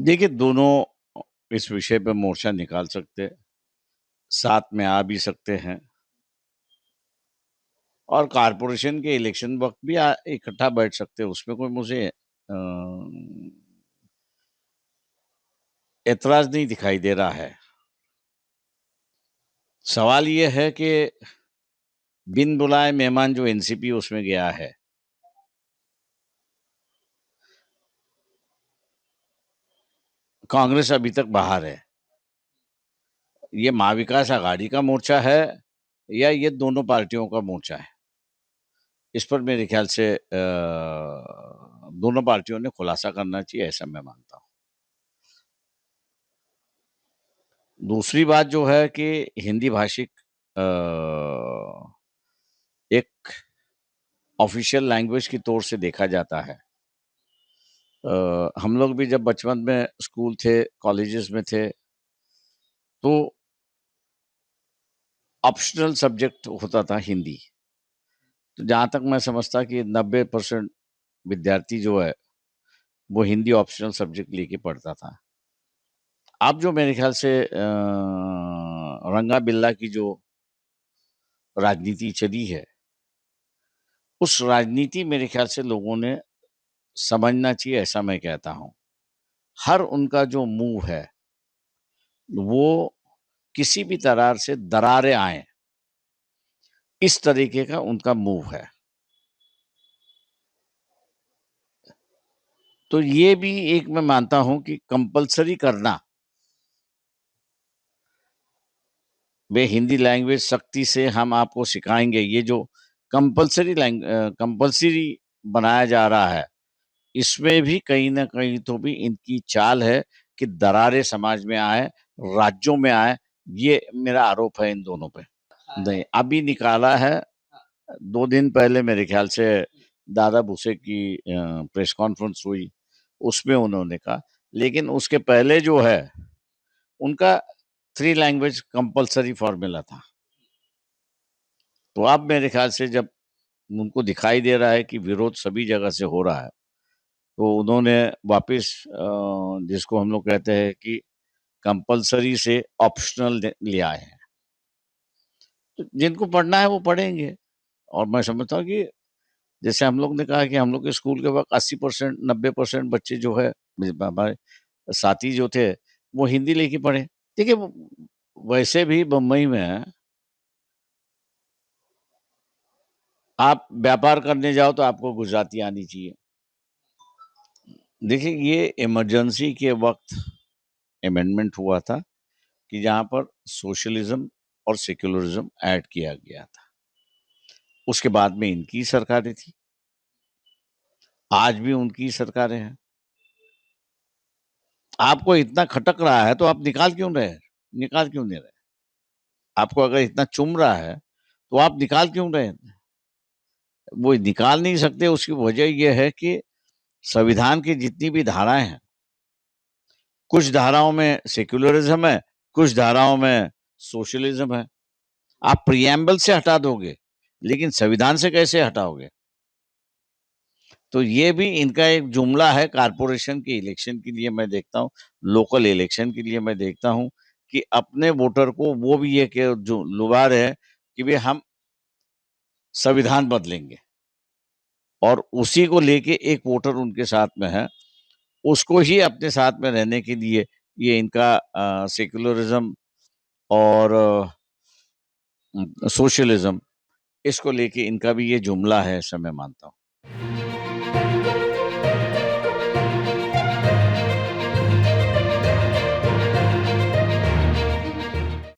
देखिए, दोनों इस विषय पे मोर्चा निकाल सकते, साथ में आ भी सकते हैं और कॉर्पोरेशन के इलेक्शन वक़्त भी इकट्ठा बैठ सकते हैं, उसमें कोई मुझे ऐतराज़ नहीं दिखाई दे रहा है। सवाल ये है कि बिन बुलाए मेहमान जो एनसीपी उसमें गया है, कांग्रेस अभी तक बाहर है। ये महाविकास आघाड़ी का मोर्चा है या ये दोनों पार्टियों का मोर्चा है? इस पर मेरे ख्याल से दोनों पार्टियों ने खुलासा करना चाहिए, ऐसा मैं मानता हूँ। दूसरी बात जो है कि हिंदी भाषिक एक ऑफिशियल लैंग्वेज की तौर से देखा जाता है। हम लोग भी जब बचपन में स्कूल थे, कॉलेजेस में थे, तो ऑप्शनल सब्जेक्ट होता था हिंदी। तो जहाँ तक मैं समझता कि 90% विद्यार्थी जो है, वो हिंदी ऑप्शनल सब्जेक्ट लेके पढ़ता था। अब जो मेरे ख्याल से रंगा बिल्ला की जो राजनीति चली है, उस राजनीति मेरे ख्याल से लोगों ने समझना चाहिए, ऐसा मैं कहता हूँ। हर उनका जो मूव है, वो किसी भी तरह से दरारें आएँ, इस तरीके का उनका मूव है। तो ये भी एक मैं मानता हूँ कि कंपल्सरी करना, वे हिंदी लैंग्वेज सख्ती से हम आपको सिखाएँगे, ये जो कंपल्सरी बनाया जा रहा है, इसमें भी कहीं न कहीं तो भी इनकी चाल है कि दरारें समाज में आएँ, राज्यों में आएँ, ये मेरा आरोप है इन दोनों पे। नहीं, अभी निकाला है, 2 दिन पहले मेरे ख्याल से दादा भूसे की प्रेस कॉन्फ्रेंस हुई, उसमें उन्होंने कहा। लेकिन उसके पहले जो है, उनका 3 लैंग्वेज कंपल्सरी फ़ॉर्मूला था। तो अब मेरे ख्याल से जब उनको दिखाई दे रहा है कि विरोध सभी जगह से हो रहा है, तो उन्होंने वापस जिसको हम लोग कहते हैं कि कंपल्सरी से ऑप्शनल ले आए हैं। तो जिनको पढ़ना है वो पढ़ेंगे और मैं समझता हूँ कि जैसे हम लोग ने कहा कि हम लोग के स्कूल के वक़्त 80% 90% बच्चे जो है हमारे साथी जो थे, वो हिंदी लेके पढ़े। देखिए, वैसे भी बम्बई में आप व्यापार करने जाओ तो आपको गुजराती आनी चाहिए। देखिए, ये इमरजेंसी के वक़्त अमेंडमेंट हुआ था कि जहाँ पर सोशलिज़्म और सेक्युलरिज़्म ऐड किया गया था। उसके बाद में इनकी सरकारें थी, आज भी उनकी सरकारें हैं। आपको इतना खटक रहा है तो आप निकाल क्यों रहे हैं? निकाल क्यों नहीं रहे? आपको अगर इतना चुभ रहा है, तो आप निकाल क्यों रहे हैं? वो निकाल नहीं सकते, उसकी वजह ये है कि संविधान की जितनी भी धाराएँ हैं, कुछ धाराओं में सेक्युलरिज़्म है, कुछ धाराओं में सोशलिज़्म है। आप प्रिएम्बल से हटा दोगे, लेकिन संविधान से कैसे हटाओगे? तो ये भी इनका एक जुमला है कॉर्पोरेशन के इलेक्शन के लिए मैं देखता हूँ, लोकल इलेक्शन के लिए मैं देखता हूँ कि अपने वोटर को वो भी ये कि जो लुभा रहे हैं कि भई हम संविधान बदलेंगे और उसी को लेके एक वोटर उनके साथ में है, उसको ही अपने साथ में रहने के लिए ये इनका सेक्युलरिज़्म और सोशलिज़्म इसको लेके इनका भी ये जुमला है ऐसा मैं मानता हूँ।